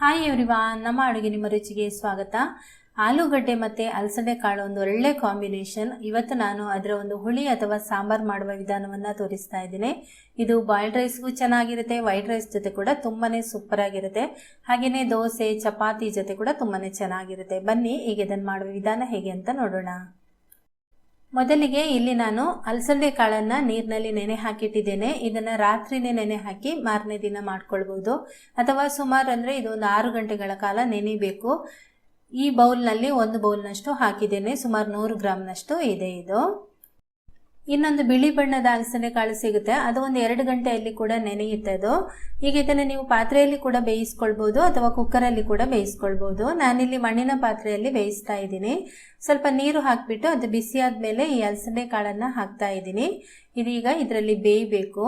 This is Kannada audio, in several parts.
ಹಾಯ್ ಎವ್ರಿವಾನ್, ನಮ್ಮ ಅಡುಗೆ ನಿಮ್ಮ ರುಚಿಗೆ ಸ್ವಾಗತ. ಆಲೂಗಡ್ಡೆ ಮತ್ತು ಅಲಸಂದೆ ಕಾಳು ಒಂದು ಒಳ್ಳೆ ಕಾಂಬಿನೇಷನ್. ಇವತ್ತು ನಾನು ಅದರ ಒಂದು ಹುಳಿ ಅಥವಾ ಸಾಂಬಾರ್ ಮಾಡುವ ವಿಧಾನವನ್ನು ತೋರಿಸ್ತಾ ಇದ್ದೀನಿ. ಇದು ಬಾಯ್ಲ್ಡ್ ರೈಸ್ಗೂ ಚೆನ್ನಾಗಿರುತ್ತೆ, ವೈಟ್ ರೈಸ್ ಜೊತೆ ಕೂಡ ತುಂಬಾ ಸೂಪರ್ ಆಗಿರುತ್ತೆ. ಹಾಗೆಯೇ ದೋಸೆ, ಚಪಾತಿ ಜೊತೆ ಕೂಡ ತುಂಬಾ ಚೆನ್ನಾಗಿರುತ್ತೆ. ಬನ್ನಿ ಈಗ ಇದನ್ನು ಮಾಡುವ ವಿಧಾನ ಹೇಗೆ ಅಂತ ನೋಡೋಣ. ಮೊದಲಿಗೆ ಇಲ್ಲಿ ನಾನು ಅಲಸಂದೆ ಕಾಳನ್ನು ನೀರಿನಲ್ಲಿ ನೆನೆ ಹಾಕಿಟ್ಟಿದ್ದೇನೆ. ಇದನ್ನು ರಾತ್ರಿನೇ ನೆನೆ ಹಾಕಿ ಮಾರನೇ ದಿನ ಮಾಡ್ಕೊಳ್ಬೋದು, ಅಥವಾ ಸುಮಾರು ಅಂದರೆ ಇದು ಒಂದು 6 ಗಂಟೆಗಳ ಕಾಲ ನೆನೆಯಬೇಕು. ಈ ಬೌಲ್ನಲ್ಲಿ 1 ಬೌಲ್ನಷ್ಟು ಹಾಕಿದ್ದೇನೆ, ಸುಮಾರು 100 ಗ್ರಾಮ್ನಷ್ಟು ಇದೆ ಇದು. ಇನ್ನೊಂದು ಬಿಳಿ ಬಣ್ಣದ ಅಲಸಂದೆ ಕಾಳು ಸಿಗುತ್ತೆ, ಅದು ಒಂದು 2 ಗಂಟೆಯಲ್ಲಿ ಕೂಡ ನೆನೆಯುತ್ತೆ ಅದು. ಈಗ ಇದನ್ನು ನೀವು ಪಾತ್ರೆಯಲ್ಲಿ ಕೂಡ ಬೇಯಿಸ್ಕೊಳ್ಬೋದು ಅಥವಾ ಕುಕ್ಕರಲ್ಲಿ ಕೂಡ ಬೇಯಿಸ್ಕೊಳ್ಬೋದು. ನಾನಿಲ್ಲಿ ಮಣ್ಣಿನ ಪಾತ್ರೆಯಲ್ಲಿ ಬೇಯಿಸ್ತಾ ಇದ್ದೀನಿ. ಸ್ವಲ್ಪ ನೀರು ಹಾಕಿಬಿಟ್ಟು ಅದು ಬಿಸಿ ಆದಮೇಲೆ ಈ ಅಲಸಂದೆ ಕಾಳನ್ನು ಹಾಕ್ತಾ ಇದ್ದೀನಿ. ಇದೀಗ ಇದರಲ್ಲಿ ಬೇಯಬೇಕು.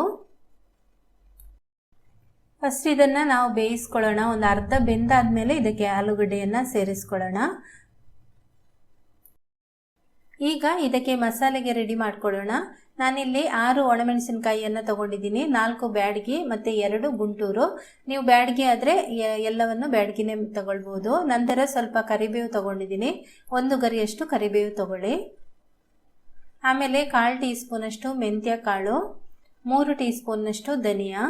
ಫಸ್ಟ್ ಇದನ್ನು ನಾವು ಬೇಯಿಸ್ಕೊಳ್ಳೋಣ. ಒಂದು ಅರ್ಧ ಬೆಂದಾದ್ಮೇಲೆ ಇದಕ್ಕೆ ಆಲೂಗಡ್ಡೆಯನ್ನು ಸೇರಿಸ್ಕೊಳ್ಳೋಣ. ಈಗ ಇದಕ್ಕೆ ಮಸಾಲೆಗೆ ರೆಡಿ ಮಾಡ್ಕೊಳ್ಳೋಣ. ನಾನಿಲ್ಲಿ 6 ಒಣಮೆಣಸಿನಕಾಯಿಯನ್ನು ತಗೊಂಡಿದ್ದೀನಿ, 4 ಬ್ಯಾಡಗಿ ಮತ್ತು 2 ಗುಂಟೂರು. ನೀವು ಬ್ಯಾಡಗಿ ಆದರೆ ಎಲ್ಲವನ್ನು ಬ್ಯಾಡಗಿನೇ ತಗೊಳ್ಬೋದು. ನಂತರ ಸ್ವಲ್ಪ ಕರಿಬೇವು ತಗೊಂಡಿದ್ದೀನಿ, 1 ಗರಿಯಷ್ಟು ಕರಿಬೇವು ತಗೊಳ್ಳಿ. ಆಮೇಲೆ 1/4 ಟೀ ಸ್ಪೂನಷ್ಟು ಮೆಂತ್ಯ ಕಾಳು, 3 ಟೀ ಸ್ಪೂನ್ನಷ್ಟು ಧನಿಯಾ,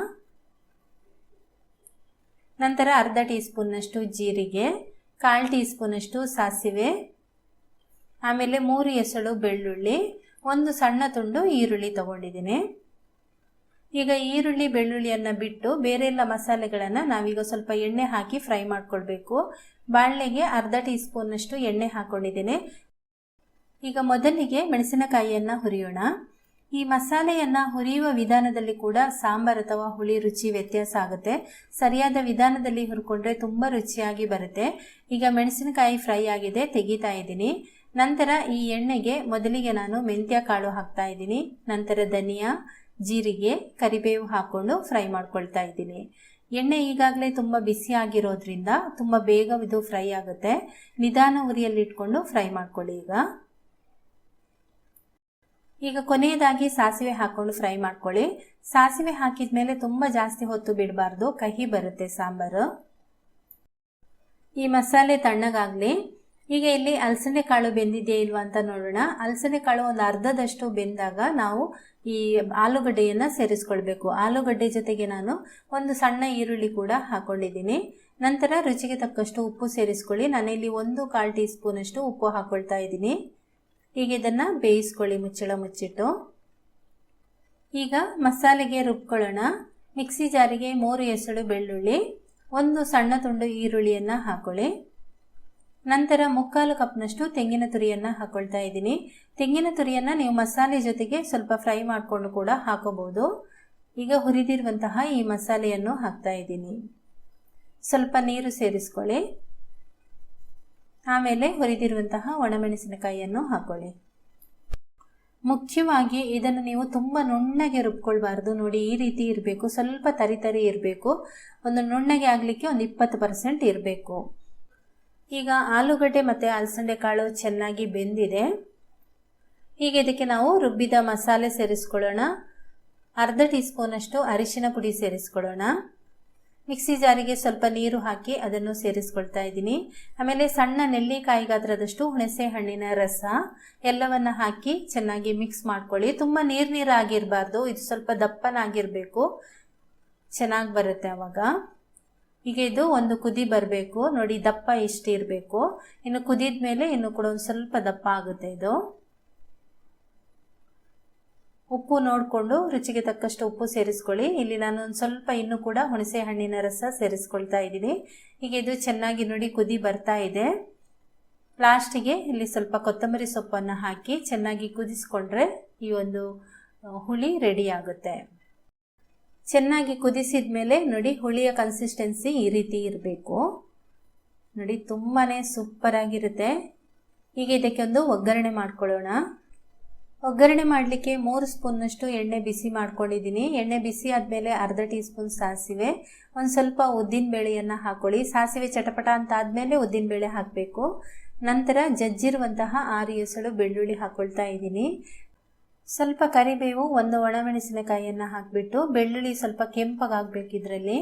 ನಂತರ ಅರ್ಧ ಟೀ ಸ್ಪೂನ್ನಷ್ಟು ಜೀರಿಗೆ, 1/4 ಟೀ ಸ್ಪೂನಷ್ಟು ಸಾಸಿವೆ, ಆಮೇಲೆ 3 ಎಸಳು ಬೆಳ್ಳುಳ್ಳಿ, 1 ಸಣ್ಣ ತುಂಡು ಈರುಳ್ಳಿ ತಗೊಂಡಿದ್ದೀನಿ. ಈಗ ಈರುಳ್ಳಿ ಬೆಳ್ಳುಳ್ಳಿಯನ್ನು ಬಿಟ್ಟು ಬೇರೆ ಎಲ್ಲ ಮಸಾಲೆಗಳನ್ನು ನಾವೀಗ ಸ್ವಲ್ಪ ಎಣ್ಣೆ ಹಾಕಿ ಫ್ರೈ ಮಾಡ್ಕೊಳ್ಬೇಕು. ಬಾಣಲೆಗೆ ಅರ್ಧ ಟೀ ಸ್ಪೂನ್ನಷ್ಟು ಎಣ್ಣೆ ಹಾಕ್ಕೊಂಡಿದ್ದೀನಿ. ಈಗ ಮೊದಲಿಗೆ ಮೆಣಸಿನಕಾಯಿಯನ್ನು ಹುರಿಯೋಣ. ಈ ಮಸಾಲೆಯನ್ನು ಹುರಿಯುವ ವಿಧಾನದಲ್ಲಿ ಕೂಡ ಸಾಂಬಾರ್ ಅಥವಾ ಹುಳಿ ರುಚಿ ವ್ಯತ್ಯಾಸ ಆಗುತ್ತೆ. ಸರಿಯಾದ ವಿಧಾನದಲ್ಲಿ ಹುರ್ಕೊಂಡ್ರೆ ತುಂಬ ರುಚಿಯಾಗಿ ಬರುತ್ತೆ. ಈಗ ಮೆಣಸಿನಕಾಯಿ ಫ್ರೈ ಆಗಿದೆ, ತೆಗಿತಾ ಇದ್ದೀನಿ. ನಂತರ ಈ ಎಣ್ಣೆಗೆ ಮೊದಲಿಗೆ ನಾನು ಮೆಂತ್ಯ ಕಾಳು ಹಾಕ್ತಾ ಇದ್ದೀನಿ, ನಂತರ ಧನಿಯಾ, ಜೀರಿಗೆ, ಕರಿಬೇವು ಹಾಕ್ಕೊಂಡು ಫ್ರೈ ಮಾಡ್ಕೊಳ್ತಾ ಇದ್ದೀನಿ. ಎಣ್ಣೆ ಈಗಾಗಲೇ ತುಂಬ ಬಿಸಿ ಆಗಿರೋದ್ರಿಂದ ತುಂಬ ಬೇಗ ಇದು ಫ್ರೈ ಆಗುತ್ತೆ. ನಿಧಾನ ಉರಿಯಲ್ಲಿ ಇಟ್ಕೊಂಡು ಫ್ರೈ ಮಾಡ್ಕೊಳ್ಳಿ. ಈಗ ಕೊನೆಯದಾಗಿ ಸಾಸಿವೆ ಹಾಕ್ಕೊಂಡು ಫ್ರೈ ಮಾಡ್ಕೊಳ್ಳಿ. ಸಾಸಿವೆ ಹಾಕಿದ ಮೇಲೆ ತುಂಬ ಜಾಸ್ತಿ ಹೊತ್ತು ಬಿಡಬಾರ್ದು, ಕಹಿ ಬರುತ್ತೆ ಸಾಂಬಾರು. ಈ ಮಸಾಲೆ ತಣ್ಣಗಾಗಲಿ. ಈಗ ಇಲ್ಲಿ ಅಲಸಂದೆ ಕಾಳು ಬೆಂದಿದೆಯೇ ಇಲ್ವಾ ಅಂತ ನೋಡೋಣ. ಅಲಸಂದೆ ಕಾಳು ಒಂದು ಅರ್ಧದಷ್ಟು ಬೆಂದಾಗ ನಾವು ಈ ಆಲೂಗಡ್ಡೆಯನ್ನು ಸೇರಿಸ್ಕೊಳ್ಬೇಕು. ಆಲೂಗಡ್ಡೆ ಜೊತೆಗೆ ನಾನು 1 ಸಣ್ಣ ಈರುಳ್ಳಿ ಕೂಡ ಹಾಕ್ಕೊಂಡಿದ್ದೀನಿ. ನಂತರ ರುಚಿಗೆ ತಕ್ಕಷ್ಟು ಉಪ್ಪು ಸೇರಿಸ್ಕೊಳ್ಳಿ. ನಾನಿಲ್ಲಿ 1/4 ಟೀ ಸ್ಪೂನಷ್ಟು ಉಪ್ಪು ಹಾಕ್ಕೊಳ್ತಾ ಇದ್ದೀನಿ. ಈಗ ಇದನ್ನು ಬೇಯಿಸ್ಕೊಳ್ಳಿ ಮುಚ್ಚಳ ಮುಚ್ಚಿಟ್ಟು. ಈಗ ಮಸಾಲೆಗೆ ರುಬ್ಕೊಳ್ಳೋಣ. ಮಿಕ್ಸಿ ಜಾರಿಗೆ 3 ಎಸಳು ಬೆಳ್ಳುಳ್ಳಿ, 1 ಸಣ್ಣ ತುಂಡು ಈರುಳ್ಳಿಯನ್ನು ಹಾಕ್ಕೊಳ್ಳಿ. ನಂತರ 3/4 ಕಪ್ನಷ್ಟು ತೆಂಗಿನ ತುರಿಯನ್ನು ಹಾಕ್ಕೊಳ್ತಾ ಇದ್ದೀನಿ. ತೆಂಗಿನ ತುರಿಯನ್ನು ನೀವು ಮಸಾಲೆ ಜೊತೆಗೆ ಸ್ವಲ್ಪ ಫ್ರೈ ಮಾಡಿಕೊಂಡು ಕೂಡ ಹಾಕೋಬಹುದು. ಈಗ ಹುರಿದಿರುವಂತಹ ಈ ಮಸಾಲೆಯನ್ನು ಹಾಕ್ತಾ ಇದ್ದೀನಿ. ಸ್ವಲ್ಪ ನೀರು ಸೇರಿಸ್ಕೊಳ್ಳಿ. ಆಮೇಲೆ ಹುರಿದಿರುವಂತಹ ಒಣಮೆಣಸಿನಕಾಯಿಯನ್ನು ಹಾಕ್ಕೊಳ್ಳಿ. ಮುಖ್ಯವಾಗಿ ಇದನ್ನು ನೀವು ತುಂಬ ನುಣ್ಣಗೆ ರುಬ್ಕೊಳ್ಬಾರ್ದು. ನೋಡಿ, ಈ ರೀತಿ ಇರಬೇಕು, ಸ್ವಲ್ಪ ತರಿ ಇರಬೇಕು. ಒಂದು ನುಣ್ಣಗೆ ಆಗಲಿಕ್ಕೆ ಒಂದು 20% ಇರಬೇಕು. ಈಗ ಆಲೂಗಡ್ಡೆ ಮತ್ತು ಅಲಸಂದೆ ಕಾಳು ಚೆನ್ನಾಗಿ ಬೆಂದಿದೆ. ಈಗ ಇದಕ್ಕೆ ನಾವು ರುಬ್ಬಿದ ಮಸಾಲೆ ಸೇರಿಸ್ಕೊಳ್ಳೋಣ. ಅರ್ಧ ಟೀ ಸ್ಪೂನಷ್ಟು ಅರಿಶಿನ ಪುಡಿ ಸೇರಿಸ್ಕೊಳ್ಳೋಣ. ಮಿಕ್ಸಿ ಜಾರಿಗೆ ಸ್ವಲ್ಪ ನೀರು ಹಾಕಿ ಅದನ್ನು ಸೇರಿಸ್ಕೊಳ್ತಾ ಇದ್ದೀನಿ. ಆಮೇಲೆ ಸಣ್ಣ ನೆಲ್ಲಿಕಾಯಿ ಗಾತ್ರದಷ್ಟು ಹುಣಸೆ ಹಣ್ಣಿನ ರಸ ಎಲ್ಲವನ್ನು ಹಾಕಿ ಚೆನ್ನಾಗಿ ಮಿಕ್ಸ್ ಮಾಡ್ಕೊಳ್ಳಿ. ತುಂಬ ನೀರಾಗಿರಬಾರ್ದು, ಇದು ಸ್ವಲ್ಪ ದಪ್ಪನಾಗಿರಬೇಕು, ಚೆನ್ನಾಗಿ ಬರುತ್ತೆ ಆವಾಗ. ಈಗ ಇದು ಒಂದು ಕುದಿ ಬರಬೇಕು. ನೋಡಿ, ದಪ್ಪ ಇಷ್ಟು ಇರಬೇಕು. ಇನ್ನು ಕುದಿದ ಮೇಲೆ ಇನ್ನು ಕೂಡ ಒಂದು ಸ್ವಲ್ಪ ದಪ್ಪ ಆಗುತ್ತೆ ಇದು. ಉಪ್ಪು ನೋಡಿಕೊಂಡು ರುಚಿಗೆ ತಕ್ಕಷ್ಟು ಉಪ್ಪು ಸೇರಿಸ್ಕೊಳ್ಳಿ. ಇಲ್ಲಿ ನಾನು ಒಂದು ಸ್ವಲ್ಪ ಇನ್ನೂ ಕೂಡ ಹುಣಸೆ ಹಣ್ಣಿನ ರಸ ಸೇರಿಸ್ಕೊಳ್ತಾ ಇದ್ದೀನಿ. ಈಗ ಇದು ಚೆನ್ನಾಗಿ ನೋಡಿ ಕುದಿ ಬರ್ತಾ ಇದೆ. ಲಾಸ್ಟಿಗೆ ಇಲ್ಲಿ ಸ್ವಲ್ಪ ಕೊತ್ತಂಬರಿ ಸೊಪ್ಪನ್ನು ಹಾಕಿ ಚೆನ್ನಾಗಿ ಕುದಿಸ್ಕೊಂಡ್ರೆ ಈ ಒಂದು ಹುಳಿ ರೆಡಿ ಆಗುತ್ತೆ. ಚೆನ್ನಾಗಿ ಕುದಿಸಿದ ಮೇಲೆ ನೋಡಿ, ಹುಳಿಯ ಕನ್ಸಿಸ್ಟೆನ್ಸಿ ಈ ರೀತಿ ಇರಬೇಕು. ನೋಡಿ, ತುಂಬಾ ಸೂಪರ್ ಆಗಿರುತ್ತೆ. ಈಗ ಇದಕ್ಕೆ ಒಂದು ಒಗ್ಗರಣೆ ಮಾಡ್ಕೊಳ್ಳೋಣ. ಒಗ್ಗರಣೆ ಮಾಡಲಿಕ್ಕೆ 3 ಸ್ಪೂನ್ನಷ್ಟು ಎಣ್ಣೆ ಬಿಸಿ ಮಾಡ್ಕೊಂಡಿದ್ದೀನಿ. ಎಣ್ಣೆ ಬಿಸಿ ಆದಮೇಲೆ ಅರ್ಧ ಟೀ ಸ್ಪೂನ್ ಸಾಸಿವೆ, ಒಂದು ಸ್ವಲ್ಪ ಉದ್ದಿನಬೇಳೆಯನ್ನು ಹಾಕ್ಕೊಳ್ಳಿ. ಸಾಸಿವೆ ಚಟಪಟ ಅಂತ ಆದಮೇಲೆ ಉದ್ದಿನಬೇಳೆ ಹಾಕಬೇಕು. ನಂತರ ಜಜ್ಜಿರುವಂತಹ 6 ಎಸಳು ಬೆಳ್ಳುಳ್ಳಿ ಹಾಕ್ಕೊಳ್ತಾ ಇದ್ದೀನಿ. ಸ್ವಲ್ಪ ಕರಿಬೇವು, 1 ಒಣಮೆಣಸಿನಕಾಯಿಯನ್ನು ಹಾಕಿಬಿಟ್ಟು ಬೆಳ್ಳುಳ್ಳಿ ಸ್ವಲ್ಪ ಕೆಂಪಗಾಗಬೇಕು ಇದರಲ್ಲಿ.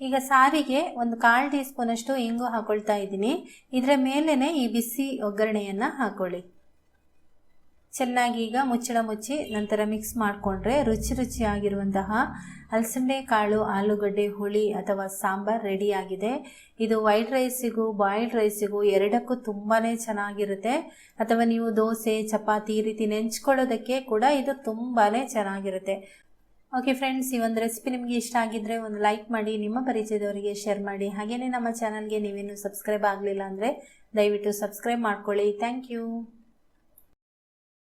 ಈಗ ಸಾರಿಗೆ ಒಂದು 1/4 ಟೀ ಸ್ಪೂನ್ ಅಷ್ಟು ಇಂಗು ಹಾಕೊಳ್ತಾ ಇದ್ದೀನಿ. ಇದರ ಮೇಲೇನೆ ಈ ಬಿಸಿ ಒಗ್ಗರಣೆಯನ್ನು ಹಾಕೊಳ್ಳಿ. ಚೆನ್ನಾಗಿ ಈಗ ಮುಚ್ಚಳ ಮುಚ್ಚಿ ನಂತರ ಮಿಕ್ಸ್ ಮಾಡಿಕೊಂಡ್ರೆ ರುಚಿಯಾಗಿರುವಂತಹ ಅಲಸಂದೆ ಕಾಳು ಆಲೂಗಡ್ಡೆ ಹುಳಿ ಅಥವಾ ಸಾಂಬಾರ್ ರೆಡಿಯಾಗಿದೆ. ಇದು ವೈಟ್ ರೈಸಿಗೂ ಬಾಯ್ಲ್ಡ್ ರೈಸಿಗೂ ಎರಡಕ್ಕೂ ತುಂಬಾ ಚೆನ್ನಾಗಿರುತ್ತೆ. ಅಥವಾ ನೀವು ದೋಸೆ ಚಪಾತಿ ಈ ರೀತಿ ನೆಂಚ್ಕೊಳ್ಳೋದಕ್ಕೆ ಕೂಡ ಇದು ತುಂಬಾ ಚೆನ್ನಾಗಿರುತ್ತೆ. ಓಕೆ ಫ್ರೆಂಡ್ಸ್, ಈ ಒಂದು ರೆಸಿಪಿ ನಿಮಗೆ ಇಷ್ಟ ಆಗಿದ್ದರೆ ಒಂದು ಲೈಕ್ ಮಾಡಿ, ನಿಮ್ಮ ಪರಿಚಯದವರಿಗೆ ಶೇರ್ ಮಾಡಿ. ಹಾಗೆಯೇ ನಮ್ಮ ಚಾನಲ್ಗೆ ನೀವೇನು ಸಬ್ಸ್ಕ್ರೈಬ್ ಆಗಲಿಲ್ಲ ಅಂದರೆ ದಯವಿಟ್ಟು ಸಬ್ಸ್ಕ್ರೈಬ್ ಮಾಡ್ಕೊಳ್ಳಿ. Thank you.